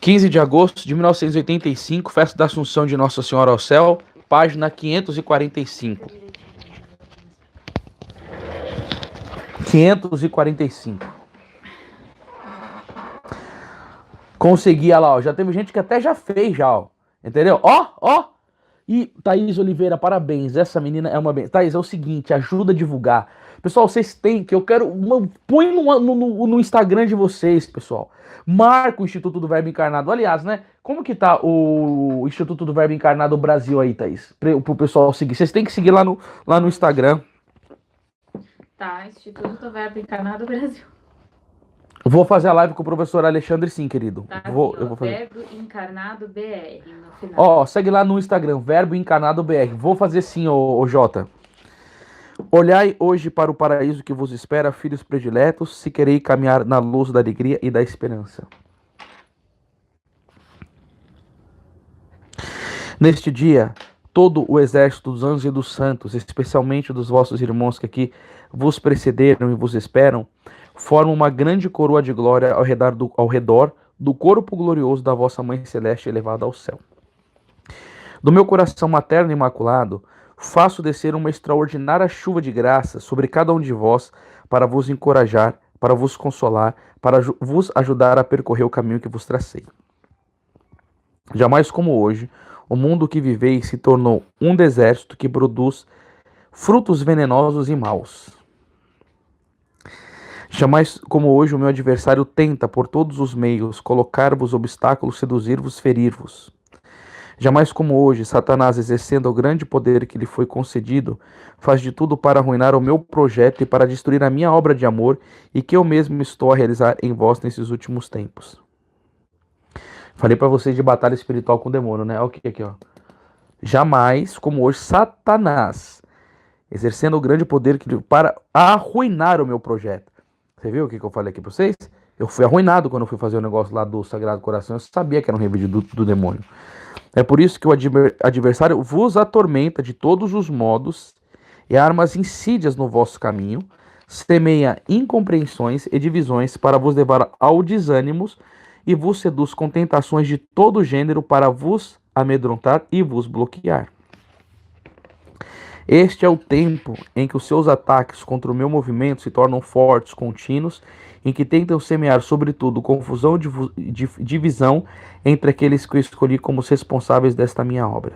15 de agosto de 1985, festa da Assunção de Nossa Senhora ao Céu, página 545. 545. Consegui, olha lá, ó. Já teve gente que até já fez, já, ó. Entendeu? Ó, ó. E Thaís Oliveira, parabéns. Essa menina é uma benção. Thaís, é o seguinte, ajuda a divulgar. Pessoal, vocês têm que eu quero. Põe no Instagram de vocês, pessoal. Marca o Instituto do Verbo Encarnado. Aliás, né? Como que tá o Instituto do Verbo Encarnado Brasil aí, Thaís? Pro pessoal seguir. Vocês têm que seguir lá no Instagram. Tá, Instituto do Verbo Encarnado Brasil. Vou fazer a live com o professor Alexandre, sim, querido. Tá, Eu vou fazer. Verbo Encarnado BR no final. Ó, segue lá no Instagram, Verbo Encarnado BR. Vou fazer sim, ô Jota. Olhai hoje para o paraíso que vos espera, filhos prediletos, se quereis caminhar na luz da alegria e da esperança. Neste dia, todo o exército dos anjos e dos santos, especialmente dos vossos irmãos que aqui vos precederam e vos esperam, formam uma grande coroa de glória ao redor do corpo glorioso da vossa Mãe Celeste elevada ao céu. Do meu coração materno imaculado, faço descer uma extraordinária chuva de graça sobre cada um de vós para vos encorajar, para vos consolar, para vos ajudar a percorrer o caminho que vos tracei. Jamais como hoje, o mundo que viveis se tornou um deserto que produz frutos venenosos e maus. Jamais como hoje o meu adversário tenta, por todos os meios, colocar-vos obstáculos, seduzir-vos, ferir-vos. Jamais como hoje, Satanás, exercendo o grande poder que lhe foi concedido, faz de tudo para arruinar o meu projeto e para destruir a minha obra de amor e que eu mesmo estou a realizar em vós nesses últimos tempos. Falei para vocês de batalha espiritual com o demônio, né? Olha o que aqui, ó. Jamais como hoje, Satanás, exercendo o grande poder que lhe para arruinar o meu projeto. Você viu o que eu falei aqui para vocês? Eu fui arruinado quando eu fui fazer o negócio lá do Sagrado Coração. Eu sabia que era um remédio do demônio. É por isso que o adversário vos atormenta de todos os modos e arma as insídias no vosso caminho, semeia incompreensões e divisões para vos levar ao desânimo e vos seduz com tentações de todo gênero para vos amedrontar e vos bloquear. Este é o tempo em que os seus ataques contra o meu movimento se tornam fortes, contínuos, em que tentam semear, sobretudo, confusão e divisão entre aqueles que eu escolhi como os responsáveis desta minha obra.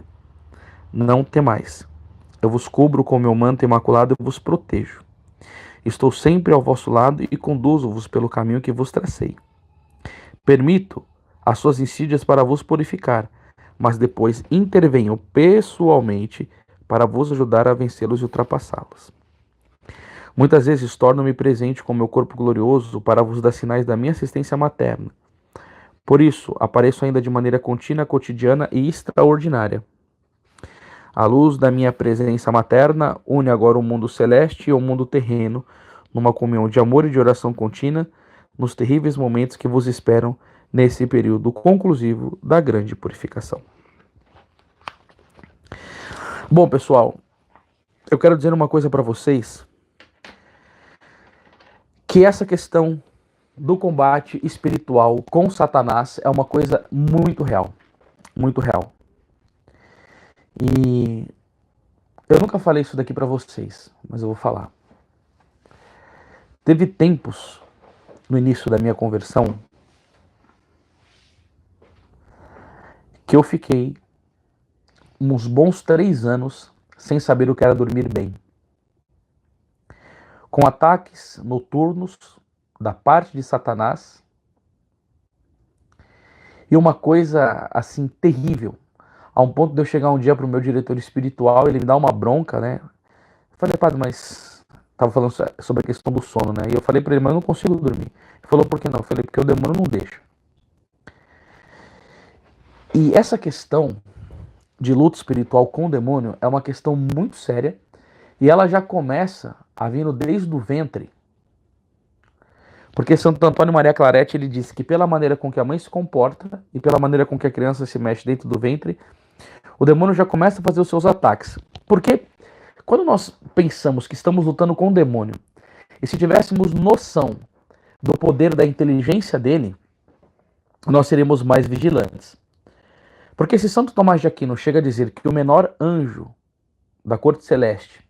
Não temais. Eu vos cubro com meu manto imaculado e vos protejo. Estou sempre ao vosso lado e conduzo-vos pelo caminho que vos tracei. Permito as suas insídias para vos purificar, mas depois intervenho pessoalmente para vos ajudar a vencê-los e ultrapassá-los. Muitas vezes torno-me presente com meu corpo glorioso para vos dar sinais da minha assistência materna. Por isso, apareço ainda de maneira contínua, cotidiana e extraordinária. A luz da minha presença materna une agora o mundo celeste e o mundo terreno, numa comunhão de amor e de oração contínua, nos terríveis momentos que vos esperam nesse período conclusivo da grande purificação. Bom, pessoal, eu quero dizer uma coisa para vocês, que essa questão do combate espiritual com Satanás é uma coisa muito real, muito real. E eu nunca falei isso daqui para vocês, mas eu vou falar. Teve tempos no início da minha conversão que eu fiquei uns bons 3 anos sem saber o que era dormir bem, com ataques noturnos da parte de Satanás e uma coisa assim terrível, a um ponto de eu chegar um dia para o meu diretor espiritual, ele me dá uma bronca, né? Eu falei, padre, mas tava falando sobre a questão do sono, né? E eu falei para ele, mas eu não consigo dormir. Ele falou, por que não? Eu falei, porque o demônio não deixa. E essa questão de luta espiritual com o demônio é uma questão muito séria e ela já começa a vir desde o ventre. Porque Santo Antônio Maria Claret, ele disse que pela maneira com que a mãe se comporta e pela maneira com que a criança se mexe dentro do ventre, o demônio já começa a fazer os seus ataques. Porque quando nós pensamos que estamos lutando com o demônio, e se tivéssemos noção do poder da inteligência dele, nós seremos mais vigilantes. Porque se Santo Tomás de Aquino chega a dizer que o menor anjo da corte celeste,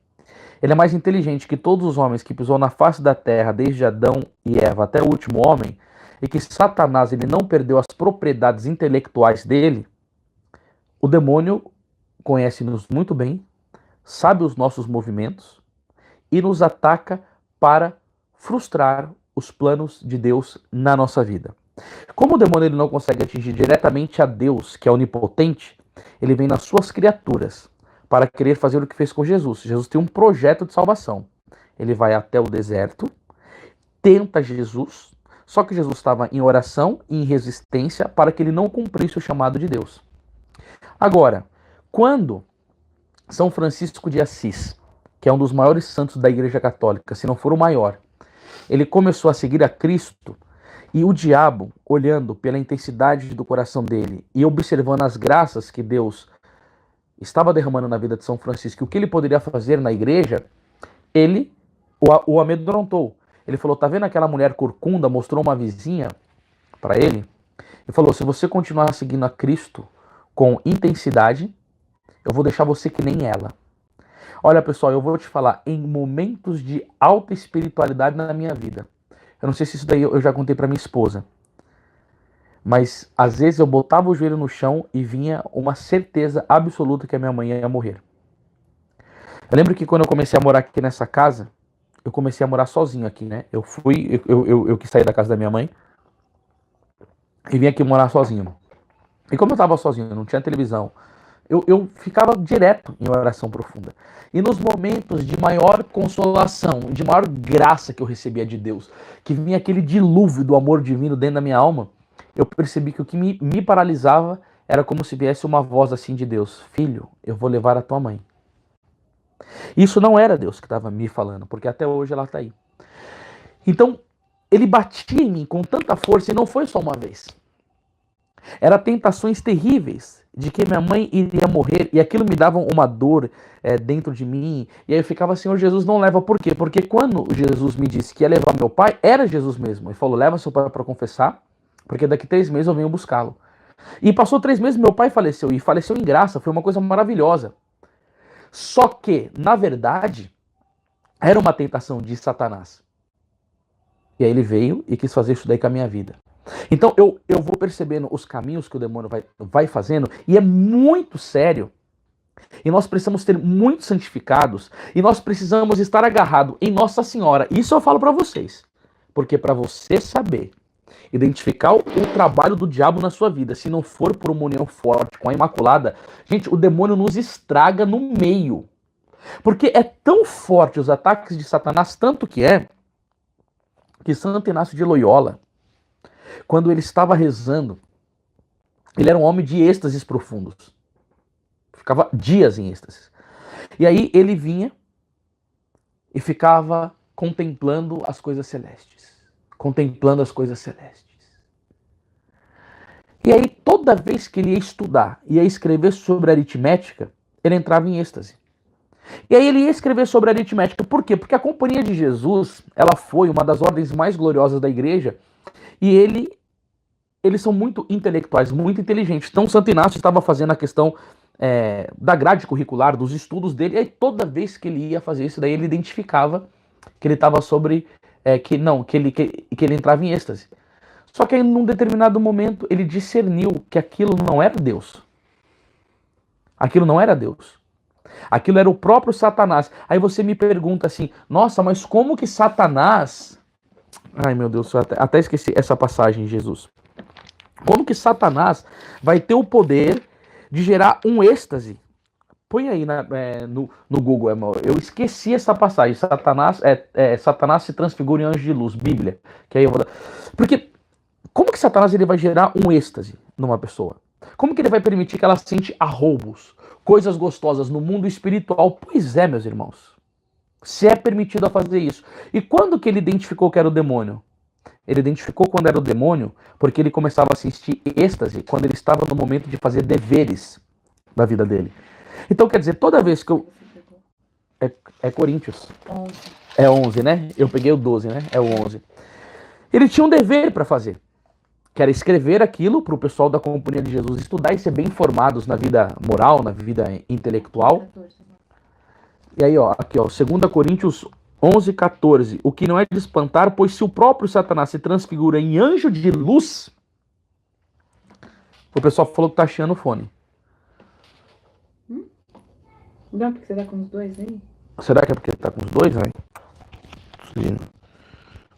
ele é mais inteligente que todos os homens que pisou na face da terra, desde Adão e Eva até o último homem, e que Satanás ele não perdeu as propriedades intelectuais dele, o demônio conhece-nos muito bem, sabe os nossos movimentos e nos ataca para frustrar os planos de Deus na nossa vida. Como o demônio ele não consegue atingir diretamente a Deus, que é onipotente, ele vem nas suas criaturas para querer fazer o que fez com Jesus. Jesus tem um projeto de salvação. Ele vai até o deserto, tenta Jesus, só que Jesus estava em oração e em resistência para que ele não cumprisse o chamado de Deus. Agora, quando São Francisco de Assis, que é um dos maiores santos da Igreja Católica, se não for o maior, ele começou a seguir a Cristo, e o diabo, olhando pela intensidade do coração dele e observando as graças que Deus estava derramando na vida de São Francisco, o que ele poderia fazer na igreja, ele o amedrontou. Ele falou, tá vendo aquela mulher corcunda, mostrou uma vizinha para ele, e falou, se você continuar seguindo a Cristo com intensidade, eu vou deixar você que nem ela. Olha, pessoal, eu vou te falar, em momentos de alta espiritualidade na minha vida, eu não sei se isso daí eu já contei para minha esposa, mas às vezes eu botava o joelho no chão e vinha uma certeza absoluta que a minha mãe ia morrer. Eu lembro que quando eu comecei a morar aqui nessa casa, eu comecei a morar sozinho aqui, né? Eu quis sair da casa da minha mãe e vim aqui morar sozinho. E como eu estava sozinho, não tinha televisão, eu ficava direto em oração profunda. E nos momentos de maior consolação, de maior graça que eu recebia de Deus, que vinha aquele dilúvio do amor divino dentro da minha alma, eu percebi que o que me paralisava era como se viesse uma voz assim de Deus: filho, eu vou levar a tua mãe. Isso não era Deus que estava me falando, porque até hoje ela está aí. Então, ele batia em mim com tanta força, e não foi só uma vez. Eram tentações terríveis de que minha mãe iria morrer, e aquilo me dava uma dor dentro de mim, e aí eu ficava, Senhor Jesus, não leva. Por quê? Porque quando Jesus me disse que ia levar meu pai, era Jesus mesmo. Ele falou, leva seu pai para confessar, porque daqui 3 meses eu venho buscá-lo. E passou 3 meses, meu pai faleceu, e faleceu em graça, foi uma coisa maravilhosa. Só que, na verdade, era uma tentação de Satanás. E aí ele veio e quis fazer isso daí com a minha vida. Então eu vou percebendo os caminhos que o demônio vai fazendo, e é muito sério. E nós precisamos ser muito santificados, e nós precisamos estar agarrados em Nossa Senhora. Isso eu falo para vocês, porque para você saber identificar o trabalho do diabo na sua vida, se não for por uma união forte com a Imaculada, gente, o demônio nos estraga no meio. Porque é tão forte os ataques de Satanás, tanto que Santo Inácio de Loyola, quando ele estava rezando, ele era um homem de êxtases profundos. Ficava dias em êxtases. E aí ele vinha e ficava contemplando as coisas celestes. Contemplando as coisas celestes. E aí toda vez que ele ia estudar, ia escrever sobre aritmética, ele entrava em êxtase. E aí ele ia escrever sobre aritmética. Por quê? Porque a Companhia de Jesus, ela foi uma das ordens mais gloriosas da igreja, e eles são muito intelectuais, muito inteligentes. Então Santo Inácio estava fazendo a questão da grade curricular, dos estudos dele, e aí toda vez que ele ia fazer isso, daí ele identificava que ele estava sobre, que ele entrava em êxtase. Só que aí num determinado momento ele discerniu que aquilo não era Deus. Aquilo não era Deus. Aquilo era o próprio Satanás. Aí você me pergunta assim, nossa, mas como que Satanás... Ai meu Deus, eu até esqueci essa passagem, Jesus. Como que Satanás vai ter o poder de gerar um êxtase? Põe aí no Google, eu esqueci essa passagem. Satanás se transfigura em anjo de luz, Bíblia. Que aí eu vou dar... Porque como que Satanás ele vai gerar um êxtase numa pessoa? Como que ele vai permitir que ela sente arroubos, coisas gostosas no mundo espiritual? Pois é, meus irmãos. Se é permitido a fazer isso. E quando que ele identificou que era o demônio? Ele identificou quando era o demônio porque ele começava a sentir êxtase quando ele estava no momento de fazer deveres da vida dele. Então, quer dizer, toda vez que eu... É Coríntios. 11. É 11, né? Eu peguei o 12, né? É o 11. Ele tinha um dever para fazer. que era escrever aquilo para o pessoal da Companhia de Jesus estudar e ser bem informados na vida moral, na vida intelectual. E aí, ó, aqui, ó, 2 Coríntios 11:14. O que não é de espantar, pois se o próprio Satanás se transfigura em anjo de luz, o pessoal falou que tá chiando o fone. Não, porque você tá com os dois aí? Será que é porque tá com os dois, velho?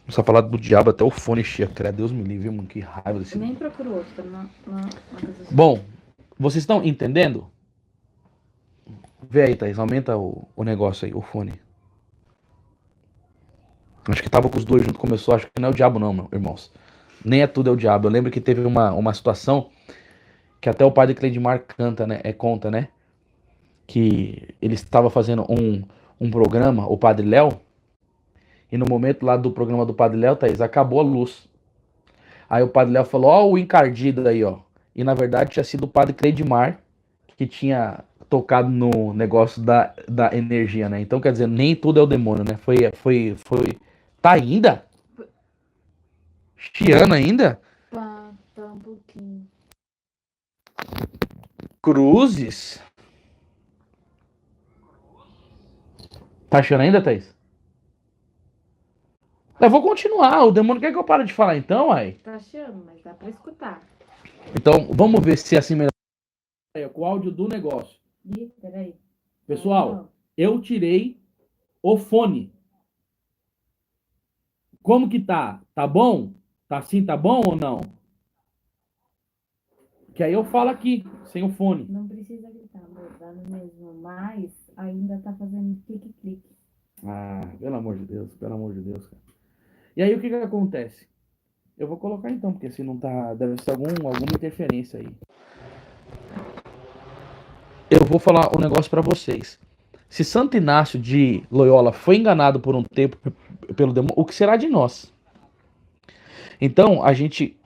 Começar a falar do diabo até o fone chia, cara. Deus me livre, mano. Que raiva desse. Eu nem procuro outro, tá na Bom, vocês estão entendendo? Vê aí, Thaís. Aumenta o negócio aí, o fone. Acho que tava com os dois junto, começou. Acho que não é o diabo, não, meu, irmãos. Nem é tudo é o diabo. Eu lembro que teve uma situação que até o padre Cleidmar canta, né? Conta, né? Que ele estava fazendo um programa, o Padre Léo. E no momento lá do programa do Padre Léo, Thaís, acabou a luz. Aí o Padre Léo falou, ó, o encardido aí, ó. E na verdade tinha sido o Padre Cleidmar que tinha tocado no negócio da energia, né? Então, quer dizer, nem tudo é o demônio, né? Foi. Tá ainda? Chiando ainda? Tá um pouquinho. Cruzes? Tá chiando ainda, Thaís? Eu vou continuar. O demônio quer que eu pare de falar então, aí? Tá chiando, mas dá pra escutar. Então, vamos ver se é assim melhor. Com o áudio do negócio. Ih, peraí. Pessoal, eu tirei o fone. Como que tá? Tá bom? Tá assim, tá bom ou não? Que aí eu falo aqui, sem o fone. Não precisa gritar, amor. Dá no mesmo, mas ainda tá fazendo clique-clique. Ah, pelo amor de Deus, cara. E aí o que acontece? Eu vou colocar então, porque se não tá, deve ser alguma interferência aí. Eu vou falar um negócio pra vocês. Se Santo Inácio de Loyola foi enganado por um tempo pelo demônio, o que será de nós? Então, a gente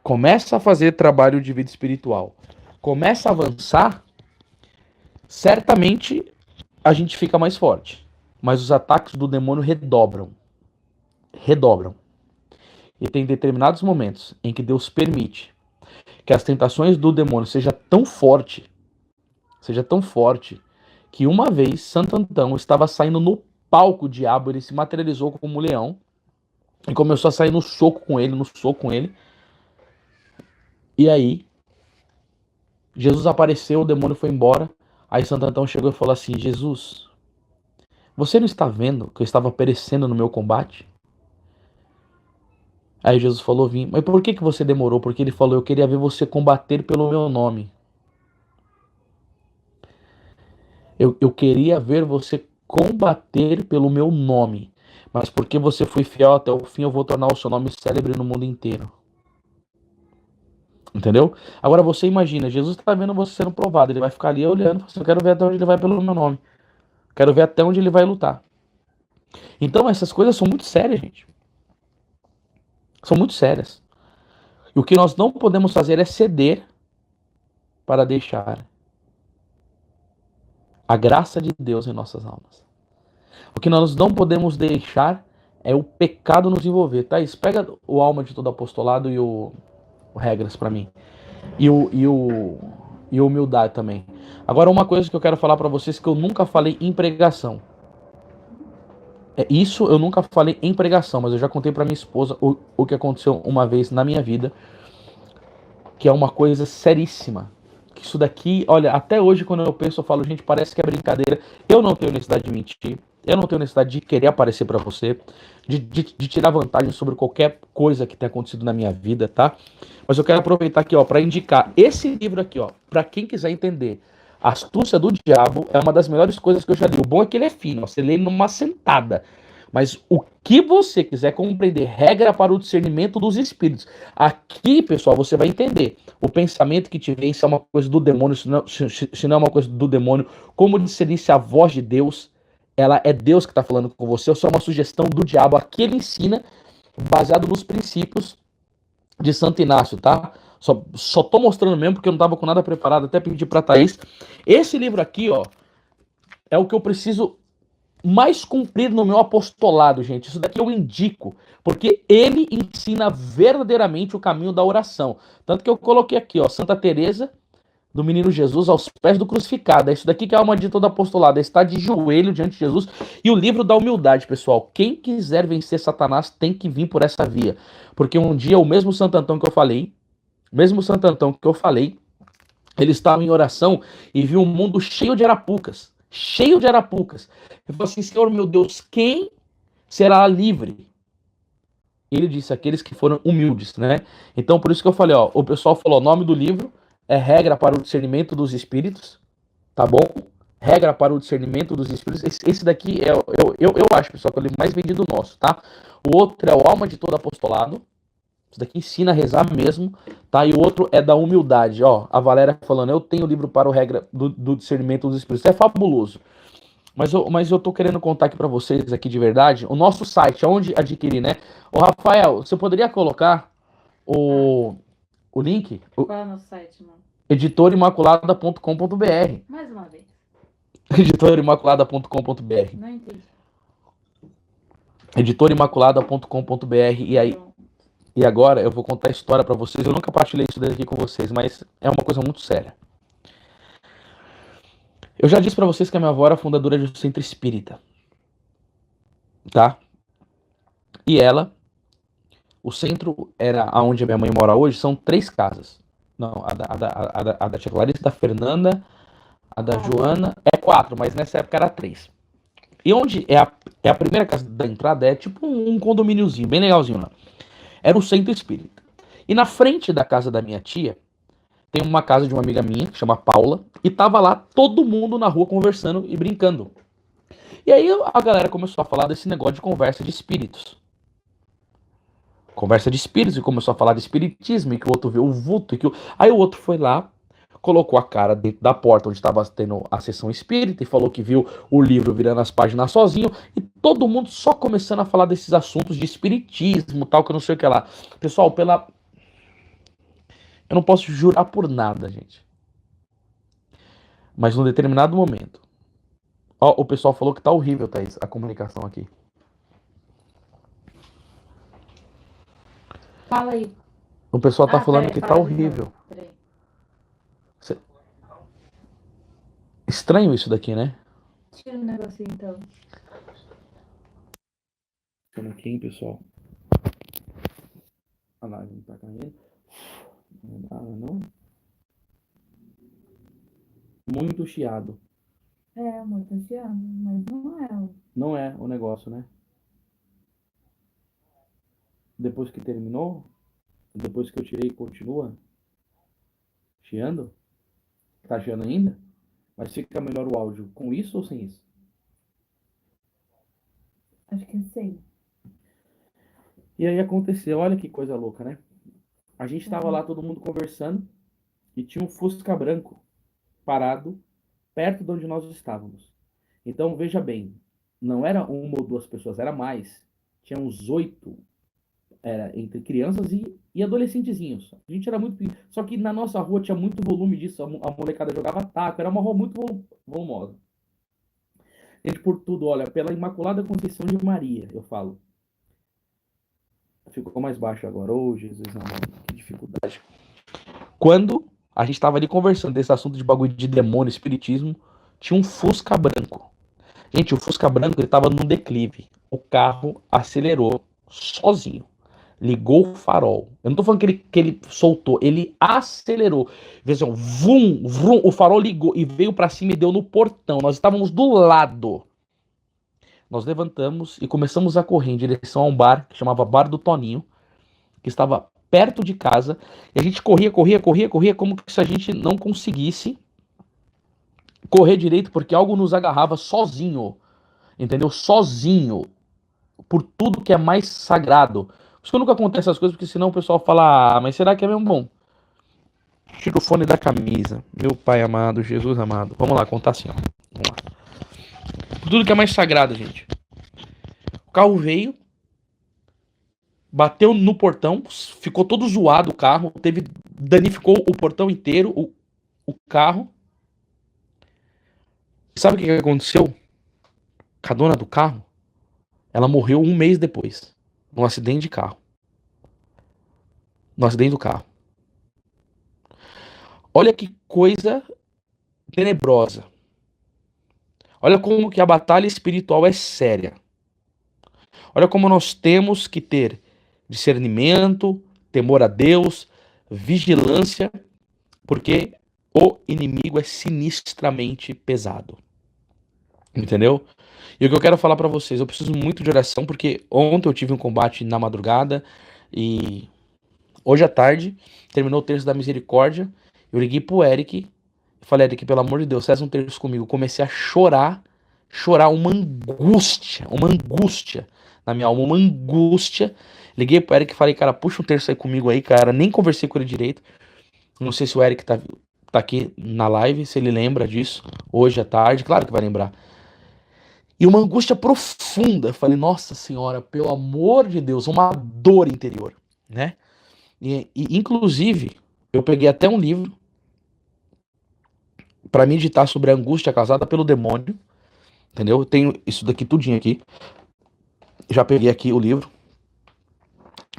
começa a fazer trabalho de vida espiritual, começa a avançar, certamente a gente fica mais forte. Mas os ataques do demônio redobram. E tem determinados momentos em que Deus permite que as tentações do demônio seja tão forte, que uma vez Santo Antão estava saindo no palco, o diabo, ele se materializou como um leão e começou a sair no soco com ele. E aí, Jesus apareceu, o demônio foi embora. Aí Santo Antão chegou e falou assim: Jesus, você não está vendo que eu estava perecendo no meu combate? Aí Jesus falou: vim. Mas por que você demorou? Porque ele falou: eu queria ver você combater pelo meu nome. Eu queria ver você combater pelo meu nome. Mas porque você foi fiel até o fim, eu vou tornar o seu nome célebre no mundo inteiro. Entendeu? Agora você imagina, Jesus está vendo você sendo provado. Ele vai ficar ali olhando. Eu quero ver até onde ele vai pelo meu nome. Quero ver até onde ele vai lutar. Então essas coisas são muito sérias, gente. São muito sérias. E o que nós não podemos fazer é ceder para deixar a graça de Deus em nossas almas. O que nós não podemos deixar é o pecado nos envolver. Thaís, pega o Alma de Todo Apostolado e o Regras para mim. E o Humildade também. Agora, uma coisa que eu quero falar para vocês que eu nunca falei em pregação. Isso eu nunca falei em pregação, mas eu já contei para minha esposa o que aconteceu uma vez na minha vida, que é uma coisa seríssima. Que isso daqui, olha, até hoje quando eu penso, eu falo, gente, parece que é brincadeira. Eu não tenho necessidade de mentir. Eu não tenho necessidade de querer aparecer para você, de tirar vantagem sobre qualquer coisa que tenha acontecido na minha vida, tá? Mas eu quero aproveitar aqui, ó, para indicar esse livro aqui, ó, para quem quiser entender. A Astúcia do Diabo é uma das melhores coisas que eu já li. O bom é que ele é fino, ó, você lê numa sentada. Mas o que você quiser compreender, regra para o discernimento dos espíritos. Aqui, pessoal, você vai entender. O pensamento que te vem, se é uma coisa do demônio, se não é uma coisa do demônio. Como discernir se a voz de Deus, ela é Deus que está falando com você, ou se é uma sugestão do diabo. Aqui ele ensina, baseado nos princípios de Santo Inácio, tá? Só tô mostrando mesmo, porque eu não estava com nada preparado, até pedi para Thaís. Esse livro aqui, ó, é o que eu preciso mais cumprir no meu apostolado, gente. Isso daqui eu indico, porque ele ensina verdadeiramente o caminho da oração. Tanto que eu coloquei aqui, ó, Santa Teresa do Menino Jesus aos pés do crucificado. É isso daqui que é a alma de todo apostolado, é estar de joelho diante de Jesus. E o livro da humildade, pessoal. Quem quiser vencer Satanás tem que vir por essa via. Porque um dia o mesmo Santo Antão que eu falei, ele estava em oração e viu um mundo cheio de arapucas. Cheio de arapucas. Ele falou assim: Senhor meu Deus, quem será livre? Ele disse: aqueles que foram humildes, né? Então, por isso que eu falei, ó, o pessoal falou: o nome do livro é Regra para o Discernimento dos Espíritos, tá bom? Regra para o Discernimento dos Espíritos. Esse daqui eu acho, pessoal, que é o livro mais vendido nosso, tá? O outro é o Alma de Todo Apostolado. Isso daqui ensina a rezar mesmo, tá? E o outro é da humildade, ó. A Valéria falando: eu tenho o livro para o Regra do Discernimento dos Espíritos. É fabuloso. Mas eu tô querendo contar aqui para vocês aqui de verdade, o nosso site, onde adquirir, né? Ô, Rafael, você poderia colocar o, o link? Qual é o nosso site, mano? Editorimaculada.com.br. Mais uma vez. Editorimaculada.com.br. Não entendi. Editorimaculada.com.br. E aí, Pronto. e agora eu vou contar a história para vocês. Eu nunca partilhei isso daqui com vocês, mas é uma coisa muito séria. Eu já disse para vocês que a minha avó era fundadora de um centro espírita, tá? E ela, o centro era aonde a minha mãe mora hoje, são 3 casas. Não, a da tia Clarice, da Fernanda, a da Joana, é 4, mas nessa época era 3. E onde é a primeira casa da entrada, é tipo um condomíniozinho, bem legalzinho lá. Era o centro espírita. E na frente da casa da minha tia, tem uma casa de uma amiga minha, que chama Paula, e tava lá todo mundo na rua conversando e brincando. E aí a galera começou a falar desse negócio de conversa de espíritos. Conversa de espíritos, e começou a falar de espiritismo, e que o outro viu o vulto, aí o outro foi lá, colocou a cara dentro da porta onde estava tendo a sessão espírita e falou que viu o livro virando as páginas sozinho, e todo mundo só começando a falar desses assuntos de espiritismo, tal, que eu não sei o que lá. Pessoal, eu não posso jurar por nada, gente. Mas num determinado momento, ó, o pessoal falou que tá horrível, Thaís, a comunicação aqui. Fala aí. O pessoal tá falando peraí, que tá fala de horrível. novo. Peraí. Estranho isso daqui, né? Tira o negocinho então. Como aqui, hein, pessoal? A live não tá caindo. Não dá, não. Muito chiado. É, muito ansiando, mas não é. Não é o negócio, né? Depois que terminou, depois que eu tirei, continua chiando? Tá chiando ainda? Mas fica melhor o áudio com isso ou sem isso? Acho que sei. E aí aconteceu, olha que coisa louca, né? A gente tava lá, todo mundo conversando, e tinha um Fusca branco parado perto de onde nós estávamos. Então, veja bem, não era uma ou duas pessoas, era mais. Tinha uns 8, era entre crianças e adolescentezinhos. A gente era muito. Só que na nossa rua tinha muito volume disso. A molecada jogava taco, era uma rua muito volumosa. Gente, por tudo, olha, pela Imaculada Conceição de Maria, eu falo. Ficou mais baixo agora. Ô, Jesus amado, que dificuldade. Quando a gente tava ali conversando desse assunto de bagulho de demônio, espiritismo, tinha um Fusca branco. Gente, o Fusca branco, ele tava num declive. O carro acelerou sozinho. Ligou o farol. Eu não tô falando que ele soltou, ele acelerou. Veja, vum, vum, o farol ligou e veio pra cima e deu no portão. Nós estávamos do lado. Nós levantamos e começamos a correr em direção a um bar que chamava Bar do Toninho, que estava perto de casa. E a gente corria como se a gente não conseguisse correr direito, porque algo nos agarrava sozinho. Entendeu? Sozinho. Por tudo que é mais sagrado. Por isso que nunca acontece essas coisas, porque senão o pessoal fala: ah, mas será que é mesmo bom? Tira o fone da camisa. Meu pai amado, Jesus amado. Vamos lá, contar assim, ó. Vamos lá. Por tudo que é mais sagrado, gente. O carro veio, bateu no portão, ficou todo zoado o carro, danificou o portão inteiro, o carro. Sabe o que aconteceu? com a dona do carro, ela morreu um mês depois, num acidente de carro. No acidente do carro. Olha que coisa tenebrosa. Olha como que a batalha espiritual é séria. Olha como nós temos que ter discernimento, temor a Deus, vigilância, porque o inimigo é sinistramente pesado. Entendeu? E o que eu quero falar pra vocês, eu preciso muito de oração, porque ontem eu tive um combate na madrugada e hoje à tarde terminou o terço da misericórdia. Eu liguei pro Eric e falei, Eric, pelo amor de Deus, faz um terço comigo. Eu comecei a chorar, uma angústia na minha alma, uma angústia. Liguei pro Eric e falei, cara, puxa um terço aí comigo aí, cara. Nem conversei com ele direito. Não sei se o Eric tá aqui na live, se ele lembra disso, hoje à tarde, claro que vai lembrar. E uma angústia profunda. Falei, nossa senhora, pelo amor de Deus, uma dor interior, né? E inclusive, eu peguei até um livro para meditar sobre a angústia causada pelo demônio, entendeu? Eu tenho isso daqui tudinho aqui. Já peguei aqui o livro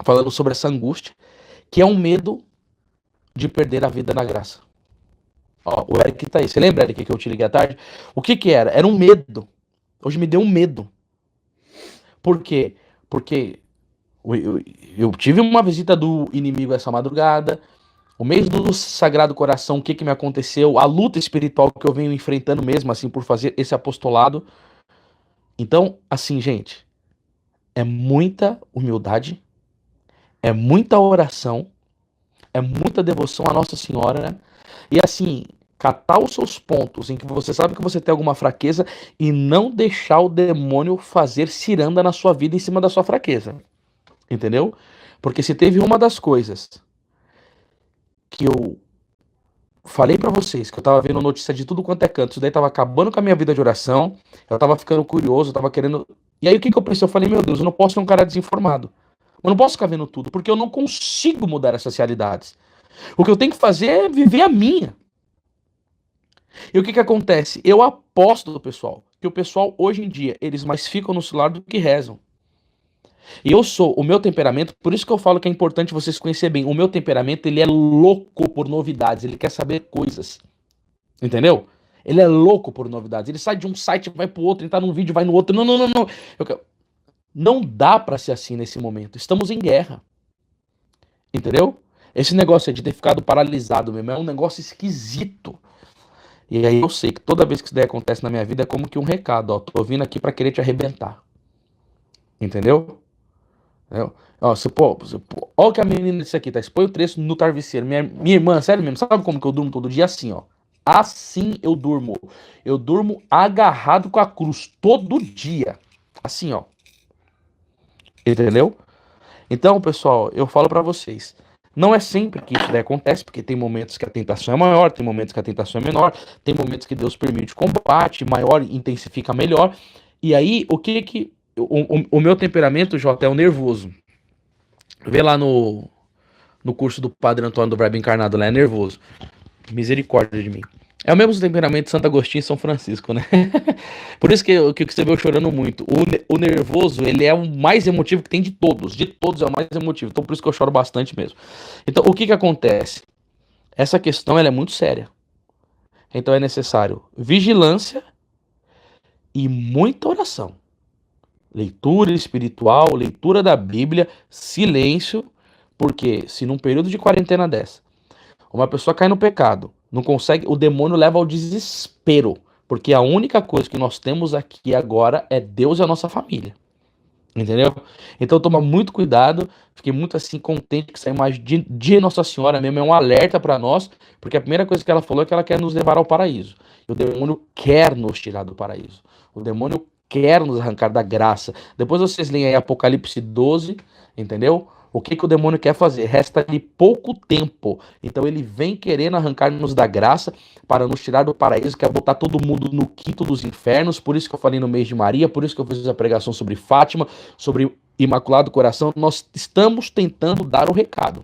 falando sobre essa angústia, que é um medo de perder a vida na graça. Ó, o Eric tá aí. Você lembra, Eric, que eu te liguei à tarde? O que que era? Era um medo. Hoje me deu um medo. Por quê? Porque eu tive uma visita do inimigo essa madrugada. O mês do Sagrado Coração, o que que me aconteceu? A luta espiritual que eu venho enfrentando mesmo, assim, por fazer esse apostolado. Então, assim, gente, é muita humildade, é muita oração, é muita devoção à Nossa Senhora, né? E assim, catar os seus pontos em que você sabe que você tem alguma fraqueza e não deixar o demônio fazer ciranda na sua vida em cima da sua fraqueza. Entendeu? Porque se teve uma das coisas que eu falei pra vocês, que eu tava vendo notícia de tudo quanto é canto, isso daí tava acabando com a minha vida de oração, eu tava ficando curioso, eu tava querendo... E aí o que que eu pensei? Eu falei, meu Deus, eu não posso ser um cara desinformado. Eu não posso ficar vendo tudo, porque eu não consigo mudar essas realidades. O que eu tenho que fazer é viver a minha. E o que que acontece? Eu aposto, pessoal, que o pessoal hoje em dia, eles mais ficam no celular do que rezam. E eu sou, o meu temperamento, por isso que eu falo que é importante vocês conhecerem bem, o meu temperamento, ele é louco por novidades, ele quer saber coisas, entendeu? Ele é louco por novidades, ele sai de um site, vai pro outro, ele tá num vídeo, vai no outro, não, não, não, não. Não dá pra ser assim nesse momento, estamos em guerra, entendeu? Esse negócio de ter ficado paralisado mesmo, é um negócio esquisito. E aí eu sei que toda vez que isso daí acontece na minha vida, é como que um recado, ó, tô vindo aqui pra querer te arrebentar, entendeu? Ó, olha o que a menina disse aqui, tá? Expõe o trecho no travesseiro. Minha irmã, sério mesmo, sabe como que eu durmo todo dia? Assim, ó. Assim eu durmo. Eu durmo agarrado com a cruz todo dia. Assim, ó. Entendeu? Então, pessoal, eu falo pra vocês. Não é sempre que isso daí acontece, porque tem momentos que a tentação é maior, tem momentos que a tentação é menor, tem momentos que Deus permite combate, maior, intensifica melhor. E aí, o que que... O meu temperamento, Jota, é o nervoso. Vê lá no curso do Padre Antônio do Verbo Encarnado, lá é nervoso. Misericórdia de mim. É o mesmo temperamento de Santo Agostinho e São Francisco, né? Por isso que você vê eu chorando muito. O nervoso, ele é o mais emotivo que tem de todos. De todos é o mais emotivo. Então por isso que eu choro bastante mesmo. Então o que que acontece? Essa questão ela é muito séria. Então é necessário vigilância e muita oração. Leitura espiritual, leitura da Bíblia, silêncio. Porque se num período de quarentena dessa, uma pessoa cai no pecado, não consegue, o demônio leva ao desespero, porque a única coisa que nós temos aqui agora é Deus e a nossa família. Entendeu? Então toma muito cuidado. Fiquei muito assim contente que essa imagem de Nossa Senhora mesmo é um alerta para nós, porque a primeira coisa que ela falou é que ela quer nos levar ao paraíso. E o demônio quer nos tirar do paraíso. O demônio quer nos arrancar da graça. Depois vocês leem aí Apocalipse 12, entendeu? O que que o demônio quer fazer? Resta-lhe pouco tempo. Então ele vem querendo arrancar-nos da graça para nos tirar do paraíso, quer botar todo mundo no quinto dos infernos. Por isso que eu falei no mês de Maria, por isso que eu fiz a pregação sobre Fátima, sobre Imaculado Coração. Nós estamos tentando dar o recado.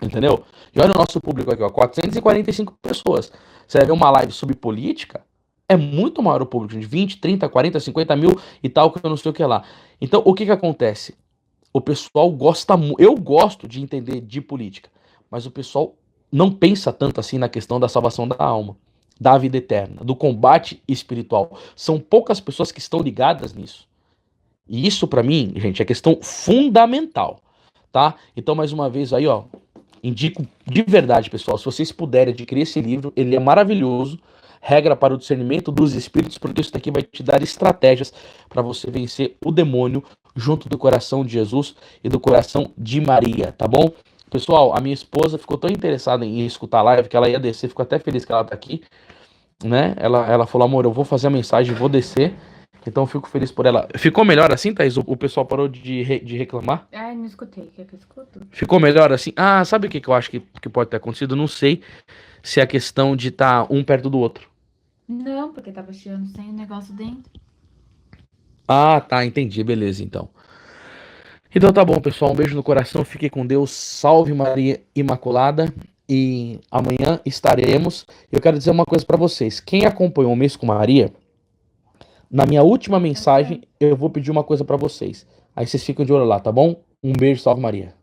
Entendeu? E olha o nosso público aqui, ó, 445 pessoas. Você vai ver uma live sobre política? é muito maior o público, de 20, 30, 40, 50 mil e tal, que eu não sei o que lá. Então, o que que acontece? O pessoal gosta muito, eu gosto de entender de política, mas o pessoal não pensa tanto assim na questão da salvação da alma, da vida eterna, do combate espiritual. São poucas pessoas que estão ligadas nisso. E isso, pra mim, gente, é questão fundamental, tá? Então, mais uma vez aí, ó, indico de verdade, pessoal, se vocês puderem adquirir esse livro, ele é maravilhoso. Regra para o discernimento dos espíritos, porque isso daqui vai te dar estratégias para você vencer o demônio junto do coração de Jesus e do coração de Maria, tá bom? Pessoal, a minha esposa ficou tão interessada em escutar a live que ela ia descer, ficou até feliz que ela tá aqui, né? Ela falou, amor, eu vou fazer a mensagem, vou descer. Então eu fico feliz por ela. Ficou melhor assim, Thaís? O pessoal parou de reclamar? Ai, não escutei. Quer que eu escuto? Ficou melhor assim? Ah, sabe o que, que eu acho que pode ter acontecido? Não sei se é a questão de estar um perto do outro. Não, porque tava chiando sem o negócio dentro. Ah, tá, entendi. Beleza, então. Então tá bom, pessoal. Um beijo no coração. Fique com Deus. Salve Maria Imaculada. E amanhã estaremos. Eu quero dizer uma coisa pra vocês. Quem acompanhou o mês com Maria, na minha última mensagem, eu vou pedir uma coisa pra vocês. Aí vocês ficam de olho lá, tá bom? Um beijo, salve Maria.